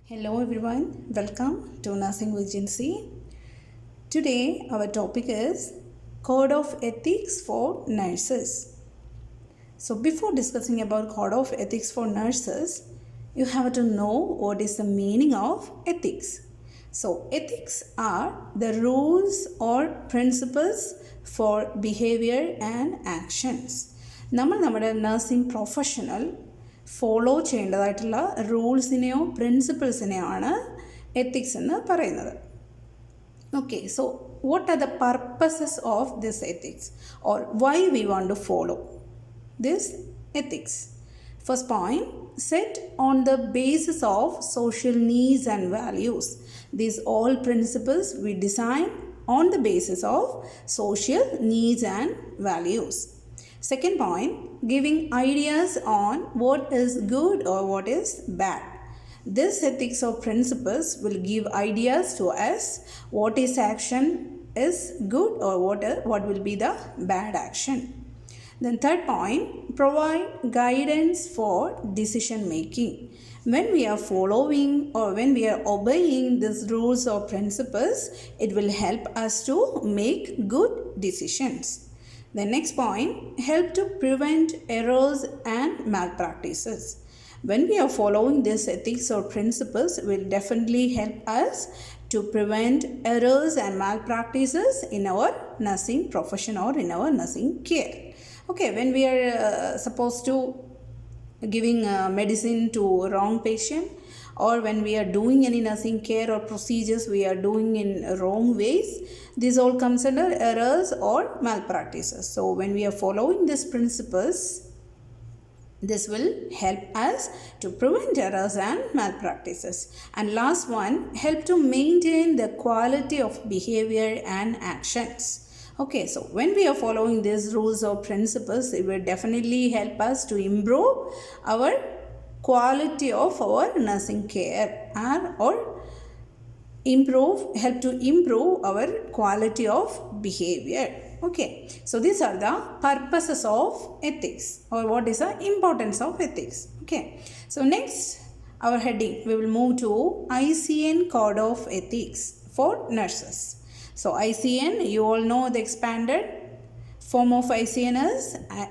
Hello everyone, welcome to Nursing with Jincy. Today our topic is Code of Ethics for Nurses. So before discussing about Code of Ethics for Nurses, you have to know what is the meaning of ethics. So ethics are the rules or principles for behavior and actions. നമ്മുടെ nursing professional follow ചെയ്യേണ്ടതായിട്ടുള്ള റൂൾസിനെയോ പ്രിൻസിപ്പിൾസിനെയോ ആണ് ethics എന്ന് പറയുന്നത്. Okay, so what are the purposes of this ethics or why we want to follow this ethics? First point, set on the basis of social needs and values. These all principles we design on the basis of social needs and values. Second point, giving ideas on what is good or what is bad. This ethics or principles will give ideas to us what is action is good or what will be the bad action. Then third point, provide guidance for decision making. When we are following or when we are obeying these rules or principles, it will help us to make good decisions. The next point, help to prevent errors and malpractices. When we are following these ethics or principles, it will definitely help us to prevent errors and malpractices in our nursing profession or in our nursing care. Okay, when we are supposed to giving medicine to wrong patient, or when we are doing any nursing care or procedures we are doing in wrong ways, these all comes under errors or malpractices. So when we are following these principles, this will help us to prevent errors and malpractices. And last one, help to maintain the quality of behavior and actions. Okay, so when we are following these rules or principles, it will definitely help us to improve our quality of our nursing care or help to improve our quality of behavior. Okay, so these are the purposes of ethics or what is the importance of ethics. Okay, so next our heading, we will move to ICN Code of Ethics for Nurses. So ICN, you all know the expanded form of ICN is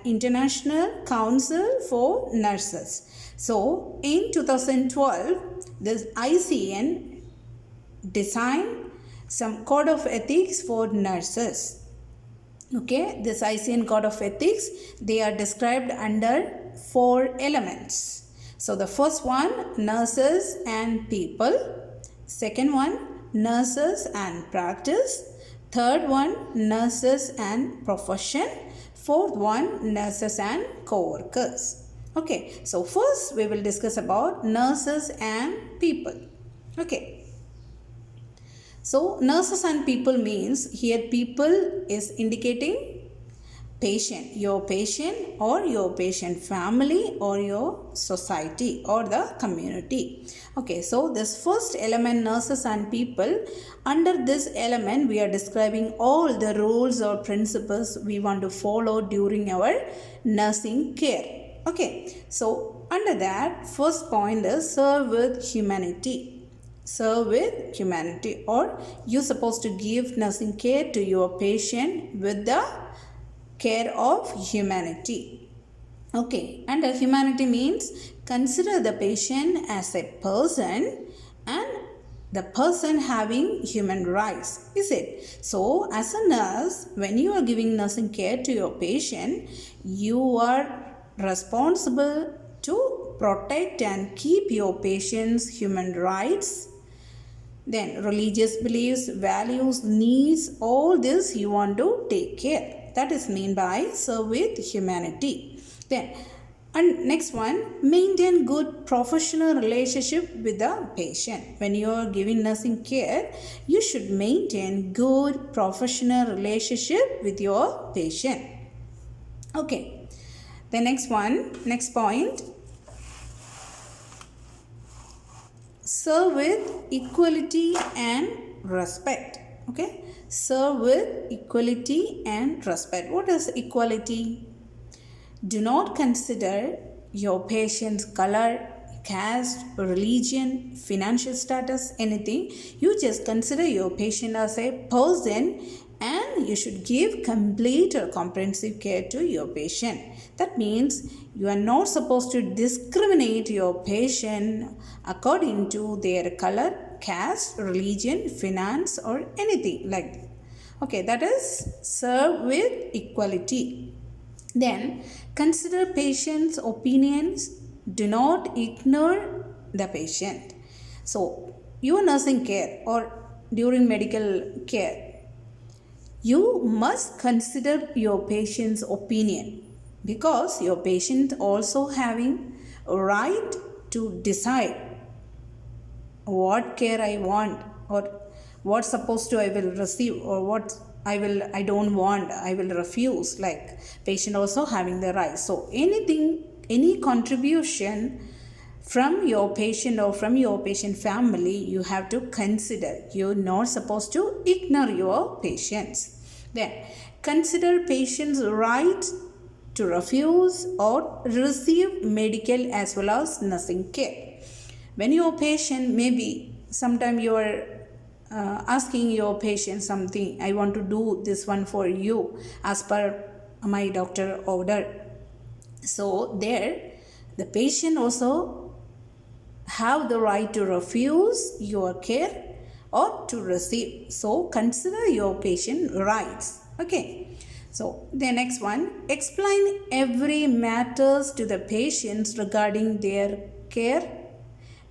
International Council for Nurses. So in 2012, this ICN designed some code of ethics for nurses. Okay, this ICN code of ethics, they are described under 4 elements. So the first one, nurses and people. Second one, nurses and practice. Third one, nurses and profession. Fourth one, nurses and co-workers. Okay, so first we will discuss about nurses and people. Okay, so nurses and people means here people is indicating patient, your patient or your patient family or your society or the community. Okay, so this first element, nurses and people, under this element we are describing all the rules or principles we want to follow during our nursing care. Okay, so under that first point is serve with humanity. Serve with humanity, or you're supposed to give nursing care to your patient with the care of humanity. Okay, and humanity means consider the patient as a person and the person having human rights, is it? So as a nurse, when you are giving nursing care to your patient, you are responsible to protect and keep your patient's human rights. Then religious beliefs, values, needs, all this you want to take care. That is mean by serve with humanity. Then and next one, maintain good professional relationship with the patient. When you are giving nursing care, you should maintain good professional relationship with your patient. Okay, the next point, serve with equality and respect. Okay, serve with equality and respect. What is equality? Do not consider your patient's color, caste, religion, financial status, anything. You just consider your patient as a person and you should give complete or comprehensive care to your patient. That means you are not supposed to discriminate your patient according to their color, caste, religion, finance, or anything like that. Okay, that is serve with equality. Then consider patient's opinions. Do not ignore the patient. So, your nursing care or during medical care, you must consider your patient's opinion because your patient also having a right to decide what care I want or what supposed to I will receive or what I don't want, I will refuse. Like patient also having the right. So anything, any contribution from your patient or from your patient family, you have to consider. You're not supposed to ignore your patients. Then consider patient's right to refuse or receive medical as well as nursing care. When your patient, maybe sometime you are asking your patient something, I want to do this one for you as per my doctor order. So there the patient also have the right to refuse your care or to receive. So consider your patient rights. Okay. So the next one, explain every matters to the patients regarding their care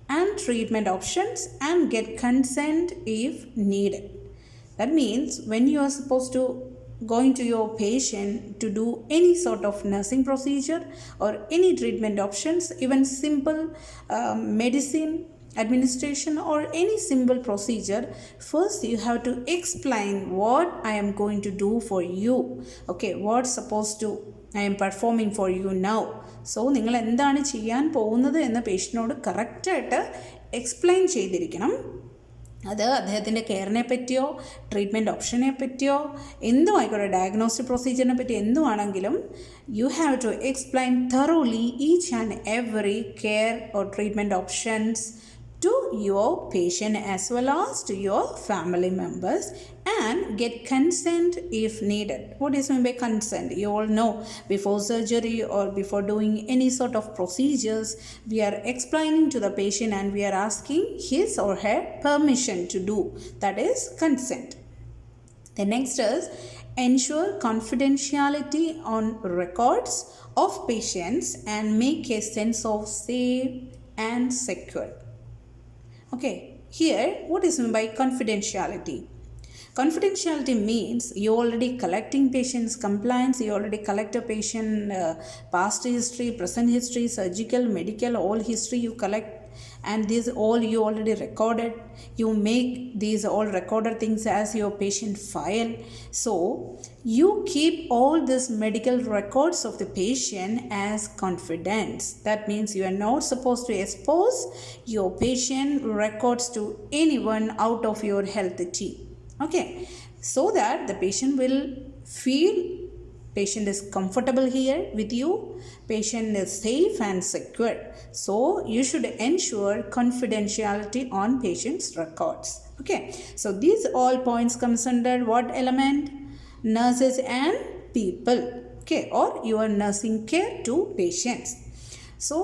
and treatment options and get consent if needed. That means when you are supposed to going to your patient to do any sort of nursing procedure or any treatment options, even simple medicine administration or any simple procedure, first you have to explain what I am going to do for you. Okay, what's supposed to I am performing for you now. So നിങ്ങൾ എന്താണ് ചെയ്യാൻ പോകുന്നത് എന്ന പേഷ്യൻറ്റിനോട് കറക്റ്റായിട്ട് explain ചെയ്തിരിക്കണം. അത് അദ്ദേഹത്തിൻ്റെ കെയറിനെ പറ്റിയോ ട്രീറ്റ്മെൻറ്റ് ഓപ്ഷനെ പറ്റിയോ എന്തും ആയിക്കോട്ടെ, ഡയഗ്നോസ്റ്റിക് പ്രൊസീജിയറിനെ പറ്റി എന്തുവാണെങ്കിലും you have to explain thoroughly each and every care or treatment options to your patient as well as to your family members and get consent if needed. What is meant by consent? You all know, before surgery or before doing any sort of procedures, we are explaining to the patient and we are asking his or her permission to do. That is consent. The next is ensure confidentiality on records of patients and make a sense of safe and secure. Okay, here what is meant by confidentiality? Confidentiality means you already collecting patient's compliance, you already collect a patient past history, present history, surgical, medical, all history you collect, and these all you already recorded. You make these all recorded things as your patient file. So you keep all these medical records of the patient as confidence. That means you are not supposed to expose your patient records to anyone out of your health team. Okay, so that the patient will feel patient is comfortable here with you, patient is safe and secure. So you should ensure confidentiality on patient's records. Okay, so these all points comes under what element? Nurses and people. Okay, or your nursing care to patients. So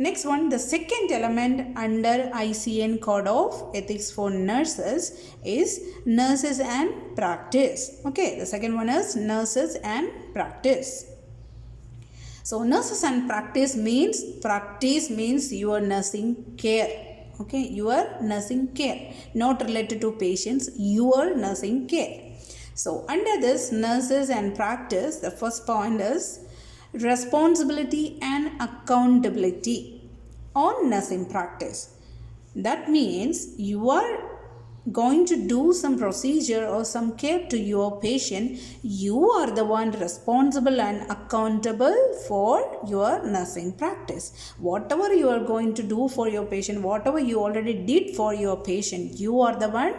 next one, the second element under ICN Code of Ethics for Nurses is nurses and practice. Okay, the second one is nurses and practice. So nurses and practice means your nursing care. Okay, your nursing care, not related to patients, your nursing care. So under this nurses and practice, the first point is responsibility and accountability on nursing practice. That means you are going to do some procedure or some care to your patient, you are the one responsible and accountable for your nursing practice. Whatever you are going to do for your patient, whatever you already did for your patient, you are the one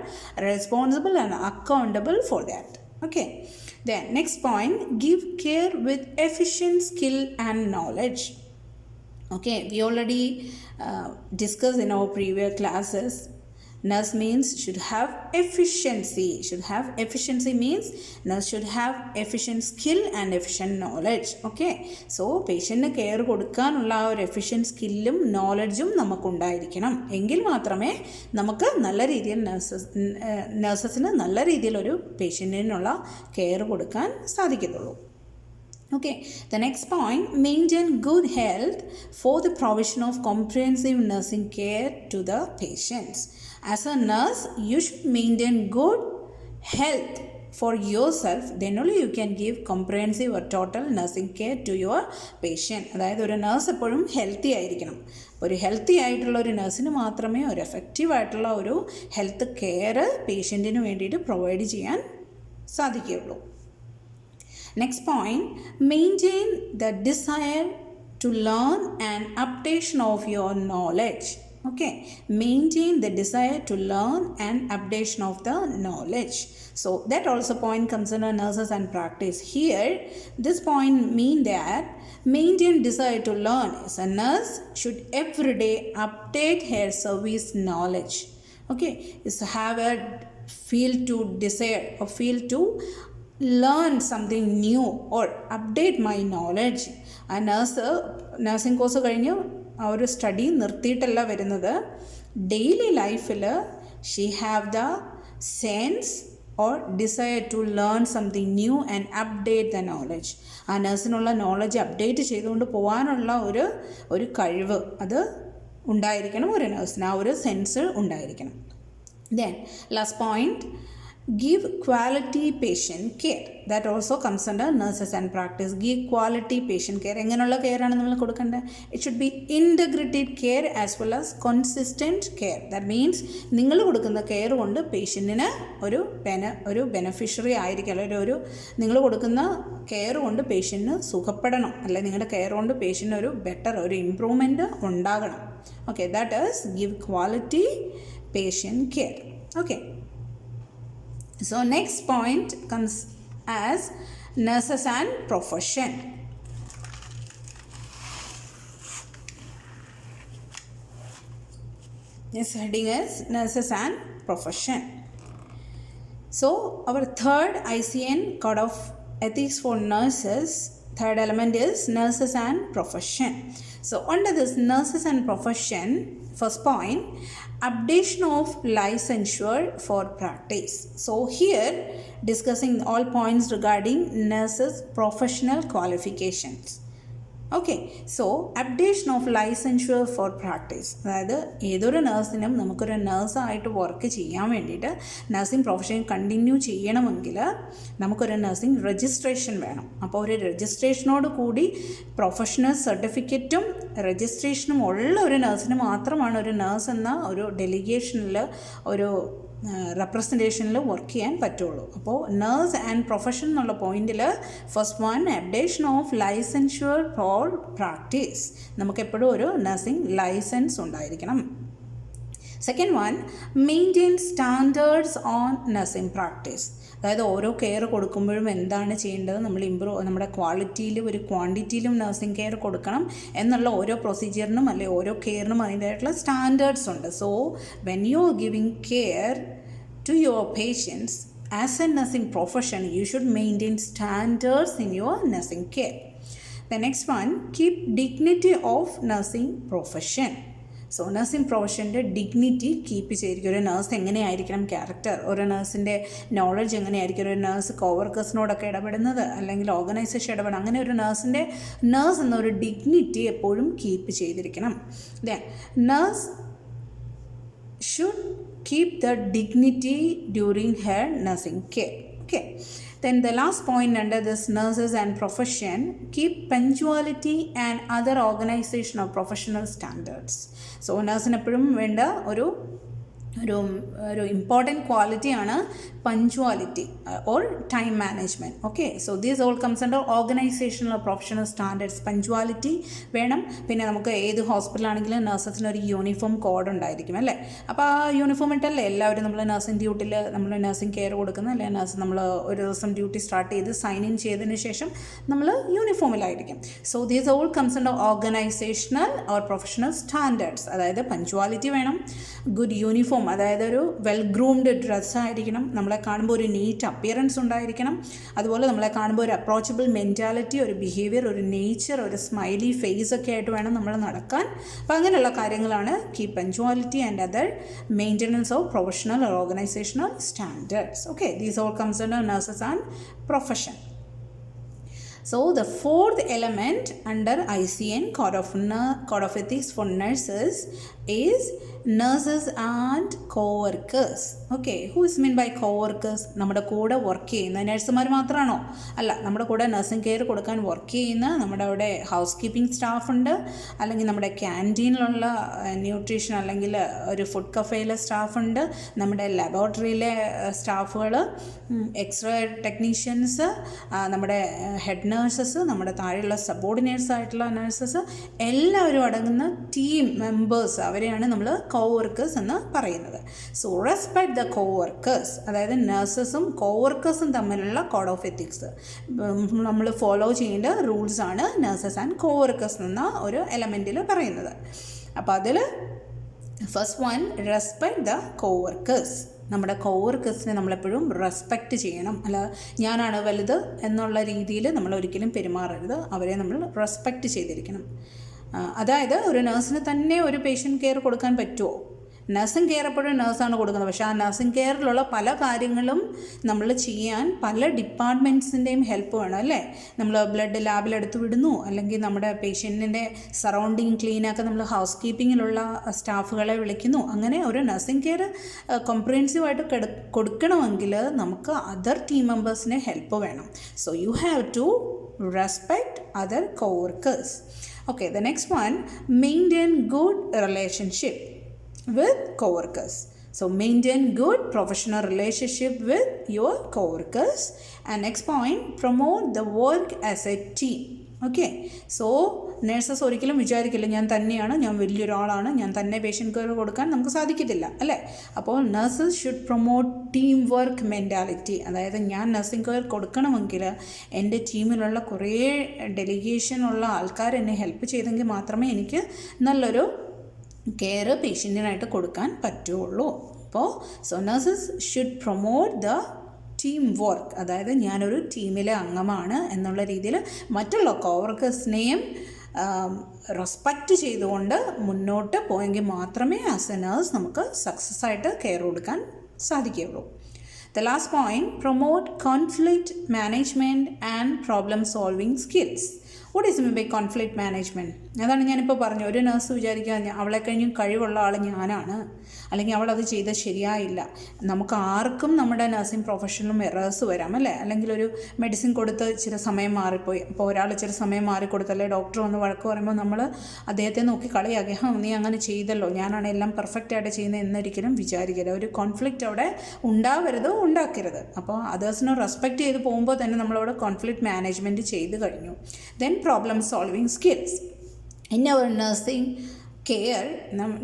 responsible and accountable for that. Okay. Then next point, give care with efficient skill and knowledge. Okay, we already discussed in our previous classes. Nurse means should have efficiency. Efficiency means nurse should have efficient skill and efficient knowledge. Okay, so patientന് care കൊടുക്കാനുള്ള ആ ഒരു efficient സ്കില്ലും നോളജും നമുക്കുണ്ടായിരിക്കണം. എങ്കിൽ മാത്രമേ നമുക്ക് നല്ല രീതിയിൽ നഴ്സസിന് നല്ല രീതിയിലൊരു പേഷ്യൻറ്റിനുള്ള കെയർ കൊടുക്കാൻ സാധിക്കത്തുള്ളൂ. Okay, the next point, maintain good health for the provision of comprehensive nursing care to the patients. As a nurse, you should maintain good health for yourself, then only you can give comprehensive or total nursing care to your patient. അതായത് ഒരു nurse എപ്പോഴും healthy ആയിരിക്കണം. ഒരു healthy ആയിട്ടുള്ള ഒരു നഴ്സിന് മാത്രമേ ഒരു effective ആയിട്ടുള്ള ഒരു ഹെൽത്ത് കെയർ പേഷ്യൻറ്റിന് വേണ്ടിയിട്ട് പ്രൊവൈഡ് ചെയ്യാൻ സാധിക്കുകയുള്ളൂ. Next point, maintain the desire to learn and updation of your knowledge. Okay, maintain the desire to learn and updation of the knowledge. So that also point comes under nurses and practice. Here, this point mean that maintain desire to learn is a nurse should every day update her service knowledge. Okay, is to have a feel to desire or feel to learn something new or update my knowledge. ആ nursing course കഴിഞ്ഞ് ആ ഒരു study നിർത്തിയിട്ടല്ല വരുന്നത്. Daily ലൈഫിൽ she have the sense or desire to learn something new and update the knowledge. ആ നഴ്സിനുള്ള knowledge update ചെയ്തുകൊണ്ട് പോകാനുള്ള ഒരു കഴിവ് അത് ഉണ്ടായിരിക്കണം ഒരു നഴ്സിന്. ആ ഒരു സെൻസ് ഉണ്ടായിരിക്കണം. Then last point, give quality patient care. That also comes under nurses and practice. Give quality patient care. എങ്ങനെയുള്ള കെയർ ആണ് നമ്മൾ കൊടുക്കേണ്ടത്? It should be integrated care as well as consistent care. That means നിങ്ങൾ കൊടുക്കുന്ന care കൊണ്ട് പേഷ്യൻറ്റിന് ഒരു beneficiary ആയിരിക്കും. അല്ലെങ്കിൽ നിങ്ങൾ കൊടുക്കുന്ന കെയർ കൊണ്ട് പേഷ്യൻറ്റിന് സുഖപ്പെടണം. അല്ലെങ്കിൽ നിങ്ങളുടെ കെയർ കൊണ്ട് പേഷ്യൻറ്റിന് ഒരു ബെറ്റർ ഒരു ഇമ്പ്രൂവ്മെൻറ്റ് ഉണ്ടാകണം. Okay, that is give quality patient care. Okay, so next point comes as nurses and profession. This heading is nurses and profession. So our third ICN code of ethics for nurses, third element is nurses and profession. So under this nurses and profession, first point, updation of licensure for practice. So here discussing all points regarding nurses professional qualifications. Okay, so updation of licensure for practice. അതായത് ഏതൊരു നഴ്സിനും നമുക്കൊരു നഴ്സായിട്ട് work ചെയ്യാൻ വേണ്ടിയിട്ട് nursing profession continue ചെയ്യണമെങ്കിൽ നമുക്കൊരു nursing registration വേണം. അപ്പോൾ ഒരു രജിസ്ട്രേഷനോട് കൂടി പ്രൊഫഷണൽ സർട്ടിഫിക്കറ്റും രജിസ്ട്രേഷനും ഉള്ള ഒരു നഴ്സിന് മാത്രമാണ് ഒരു നഴ്സ് എന്ന ഒരു ഡെലിഗേഷനിൽ ഒരു റെപ്രസെൻറ്റേഷനിൽ വർക്ക് ചെയ്യാൻ പറ്റുള്ളൂ. അപ്പോൾ നഴ്സ് ആൻഡ് പ്രൊഫഷൻ എന്നുള്ള പോയിന്റിൽ first one, updation of licensure for practice. നമുക്കെപ്പോഴും ഒരു നഴ്സിംഗ് ലൈസൻസ് ഉണ്ടായിരിക്കണം. Second one, maintain standards on nursing practice. അതായത് ഓരോ കെയർ കൊടുക്കുമ്പോഴും എന്താണ് ചെയ്യേണ്ടത്, നമ്മൾ നമ്മുടെ ക്വാളിറ്റിയിലും ഒരു ക്വാണ്ടിറ്റിയിലും നഴ്സിംഗ് കെയർ കൊടുക്കണം എന്നുള്ള ഓരോ പ്രൊസീജിയറിനും അല്ലെങ്കിൽ ഓരോ കെയറിനും അതിൻ്റെതായിട്ടുള്ള സ്റ്റാൻഡേർഡ്സ് ഉണ്ട്. So when you are giving care to your patients as a nursing profession, you should maintain standards in your nursing care. The next one, keep dignity of nursing profession. So nursing പ്രൊഫഷൻ്റെ dignity keep ചെയ്തിരിക്കും. ഒരു nurse എങ്ങനെയായിരിക്കണം character, ഒരു നഴ്സിൻ്റെ knowledge എങ്ങനെയായിരിക്കും, ഒരു nurse കോവർക്കേഴ്സിനോടൊക്കെ ഇടപെടുന്നത് അല്ലെങ്കിൽ organisation ഇടപെടുന്നത്, അങ്ങനെ ഒരു നഴ്സ് എന്നൊരു ഡിഗ്നിറ്റി എപ്പോഴും കീപ്പ് ചെയ്തിരിക്കണം. Then nurse should keep the dignity during her nursing care. Okay, then the last point under this nurses and profession, keep punctuality and other organization of professional standards. So nurse എപ്പോഴും വേണ്ട ഒരു ഒരു important ക്വാളിറ്റിയാണ് punctuality or time management. Okay, so these all comes under organisational professional standards. Punctuality വേണം. പിന്നെ നമുക്ക് ഏത് ഹോസ്പിറ്റലാണെങ്കിലും നഴ്സസിന് ഒരു യൂണിഫോം കോഡ് ഉണ്ടായിരിക്കും അല്ലേ. അപ്പോൾ ആ യൂണിഫോം ഇട്ടല്ലേ എല്ലാവരും നമ്മൾ നഴ്സിംഗ് ഡ്യൂട്ടിയിൽ നമ്മൾ നഴ്സിംഗ് കെയർ കൊടുക്കുന്ന അല്ലെ നഴ്സ് നമ്മൾ ഒരു ദിവസം ഡ്യൂട്ടി സ്റ്റാർട്ട് ചെയ്ത് സൈൻ ഇൻ ചെയ്തതിന് ശേഷം നമ്മൾ യൂണിഫോമിലായിരിക്കും. So these all comes under organisational or professional standards. അതായത് പഞ്ച്വാലിറ്റി വേണം, ഗുഡ് യൂണിഫോം അതായത് ഒരു വെൽ ഗ്രൂംഡ് ഡ്രസ്സായിരിക്കണം, നമ്മളെ കാണുമ്പോൾ ഒരു നീറ്റ് അപ്പിയറൻസ് ഉണ്ടായിരിക്കണം, അതുപോലെ നമ്മളെ കാണുമ്പോൾ ഒരു അപ്രോച്ചബിൾ മെൻറ്റാലിറ്റി, ഒരു ബിഹേവിയർ, ഒരു നേച്ചർ, ഒരു സ്മൈലി ഫേസ് ഒക്കെ ആയിട്ട് വേണം നമ്മൾ നടക്കാൻ. അപ്പോൾ അങ്ങനെയുള്ള കാര്യങ്ങളാണ് keep punctuality and other maintenance of professional or organizational standards. Okay, these all comes under nurses and profession. So the fourth element under ICN code of ethics for nurses is nurses and co-workers. Okay, who is meant by co-workers? നമ്മുടെ കൂടെ work ചെയ്യുന്ന നഴ്സുമാർ മാത്രമാണോ? അല്ല, നമ്മുടെ കൂടെ nursing care കൊടുക്കാൻ work ചെയ്യുന്ന നമ്മുടെ അവിടെ ഹൗസ് കീപ്പിംഗ് സ്റ്റാഫ് ഉണ്ട്, അല്ലെങ്കിൽ നമ്മുടെ ക്യാൻറ്റീനിലുള്ള ന്യൂട്രീഷൻ അല്ലെങ്കിൽ ഒരു ഫുഡ് കഫേയിലെ സ്റ്റാഫ് ഉണ്ട്, നമ്മുടെ ലബോറട്ടറിയിലെ സ്റ്റാഫുകൾ, എക്സ്റേ ടെക്നീഷ്യൻസ്, നമ്മുടെ ഹെഡ് നഴ്സസ്, നമ്മുടെ താഴെയുള്ള സബോർഡിനേറ്റ്സ് ആയിട്ടുള്ള നഴ്സസ്, എല്ലാവരും അടങ്ങുന്ന ടീം മെമ്പേഴ്സ്, അവരെയാണ് നമ്മൾ കോവർക്കേഴ്സ് എന്ന് പറയുന്നത്. സോ റെസ്പെക്ട് ദ കോവർക്കേഴ്സ്, അതായത് നഴ്സസും കോവർക്കേഴ്സും തമ്മിലുള്ള കോഡ് ഓഫ് എത്തിക്സ് നമ്മൾ ഫോളോ ചെയ്യേണ്ട റൂൾസാണ് നഴ്സസ് ആൻഡ് കോവർക്കേഴ്സ് എന്ന ഒരു എലമെൻറ്റിൽ പറയുന്നത്. അപ്പോൾ അതിൽ first one, respect the coworkers. നമ്മുടെ കോവർക്കേഴ്സിനെ നമ്മളെപ്പോഴും റെസ്പെക്റ്റ് ചെയ്യണം. അല്ല ഞാനാണ് വലുത് എന്നുള്ള രീതിയിൽ നമ്മൾ ഒരിക്കലും പെരുമാറരുത്, അവരെ നമ്മൾ റെസ്പെക്റ്റ് ചെയ്തിരിക്കണം. അതായത് ഒരു നഴ്സിന് തന്നെ ഒരു പേഷ്യൻ്റ് കെയർ കൊടുക്കാൻ പറ്റുമോ? നഴ്സിംഗ് കെയർ എപ്പോഴും നഴ്സാണ് കൊടുക്കുന്നത്, പക്ഷേ ആ നഴ്സിംഗ് കെയറിലുള്ള പല കാര്യങ്ങളും നമ്മൾ ചെയ്യാൻ പല ഡിപ്പാർട്ട്മെൻറ്റ്സിൻ്റെയും ഹെൽപ്പ് വേണം അല്ലേ. നമ്മൾ ബ്ലഡ് ലാബിലെടുത്ത് വിടുന്നു, അല്ലെങ്കിൽ നമ്മുടെ പേഷ്യൻറ്റിൻ്റെ സറൗണ്ടിങ് ക്ലീനാക്കാൻ നമ്മൾ ഹൗസ് കീപ്പിങ്ങിലുള്ള സ്റ്റാഫുകളെ വിളിക്കുന്നു. അങ്ങനെ ഒരു നഴ്സിംഗ് കെയർ കോംപ്രിഹെൻസീവായിട്ട് കൊടുക്കണമെങ്കിൽ നമുക്ക് അതർ ടീം മെമ്പേഴ്സിൻ്റെ ഹെൽപ്പ് വേണം. So you have to respect other co-workers. Okay, the next one, maintain good relationship with co-workers. So maintain good professional relationship with your co-workers. And next point, promote the work as a team. Okay, so nurses ഒരിക്കലും വിചാരിക്കില്ല ഞാൻ തന്നെയാണ്, ഞാൻ വലിയൊരാളാണ്, ഞാൻ തന്നെ patient care കൊടുക്കാൻ നമുക്ക് സാധിക്കത്തില്ല അല്ലേ. അപ്പോൾ nurses should promote team work mentality. അതായത് ഞാൻ നഴ്സിംഗ് കെയർ കൊടുക്കണമെങ്കിൽ എൻ്റെ ടീമിലുള്ള കുറേ ഡെലിഗേഷനുള്ള ആൾക്കാർ എന്നെ ഹെൽപ്പ് ചെയ്തെങ്കിൽ മാത്രമേ എനിക്ക് നല്ലൊരു കെയർ പേഷ്യൻറ്റിനായിട്ട് കൊടുക്കാൻ പറ്റുള്ളൂ. അപ്പോൾ so nurses should promote the team work. അതായത് ഞാനൊരു ടീമിലെ അംഗമാണ് എന്നുള്ള രീതിയിൽ മറ്റുള്ള കോവർക്കേഴ്സിനെയും റെസ്പെക്റ്റ് ചെയ്തുകൊണ്ട് മുന്നോട്ട് പോയെങ്കിൽ മാത്രമേ ആസ് എ നേഴ്സ് നമുക്ക് സക്സസ് ആയിട്ട് കെയർ കൊടുക്കാൻ സാധിക്കുകയുള്ളൂ. The last point, promote conflict management and problem solving skills. What is meant by conflict management? അതാണ് ഞാനിപ്പോൾ പറഞ്ഞു. ഒരു നഴ്സ് വിചാരിക്കുക അവളെ കഴിഞ്ഞും കഴിവുള്ള ആൾ ഞാനാണ്, അല്ലെങ്കിൽ അവളത് ചെയ്തത് ശരിയായില്ല. നമുക്ക് ആർക്കും നമ്മുടെ നഴ്സിംഗ് പ്രൊഫഷനിലും എറേഴ്സ് വരാം അല്ലേ. അല്ലെങ്കിൽ ഒരു മെഡിസിൻ കൊടുത്ത് ചില സമയം മാറിപ്പോയി, അപ്പോൾ ഒരാൾ ചില സമയം മാറിക്കൊടുത്തല്ലേ ഡോക്ടർ വന്ന് വഴക്ക് പറയുമ്പോൾ നമ്മൾ അദ്ദേഹത്തെ നോക്കി കളിയാക്കി നീ അങ്ങനെ ചെയ്തല്ലോ, ഞാനാണ് എല്ലാം പെർഫെക്റ്റ് ആയിട്ട് ചെയ്യുന്നത് എന്നൊരിക്കലും വിചാരിക്കരുത്. ഒരു കോൺഫ്ലിക്റ്റ് അവിടെ ഉണ്ടാക്കരുത്. അപ്പോൾ അതേഴ്സിനെ റെസ്പെക്റ്റ് ചെയ്ത് പോകുമ്പോൾ തന്നെ നമ്മളവിടെ കോൺഫ്ലിക്റ്റ് മാനേജ്മെൻറ്റ് ചെയ്ത് കഴിഞ്ഞു. Then problem solving skills in our nursing care.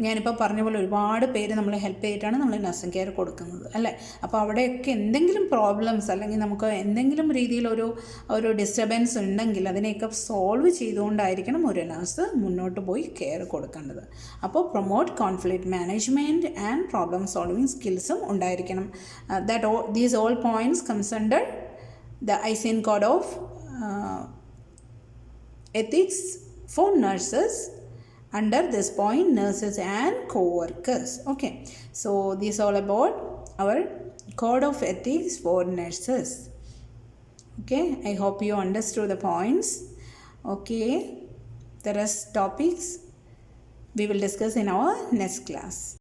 ഞാനിപ്പോൾ പറഞ്ഞ പോലെ ഒരുപാട് പേര് നമ്മളെ ഹെൽപ്പ് ചെയ്തിട്ടാണ് നമ്മൾ നഴ്സിംഗ് കെയർ കൊടുക്കുന്നത് അല്ലേ. അപ്പോൾ അവിടെയൊക്കെ എന്തെങ്കിലും പ്രോബ്ലംസ് അല്ലെങ്കിൽ നമുക്ക് എന്തെങ്കിലും രീതിയിലൊരു ഡിസ്റ്റർബൻസ് ഉണ്ടെങ്കിൽ അതിനെയൊക്കെ സോൾവ് ചെയ്തുകൊണ്ടായിരിക്കണം ഒരു നഴ്സ് മുന്നോട്ട് പോയി കെയർ കൊടുക്കേണ്ടത്. അപ്പോൾ promote conflict management and problem solving സ്കിൽസും ഉണ്ടായിരിക്കണം. These all points comes under the ICN code of ethics for nurses. Under this point, nurses and co-workers. Okay, so this is all about our code of ethics for nurses. Okay, I hope you understood the points. Okay, the rest topics we will discuss in our next class.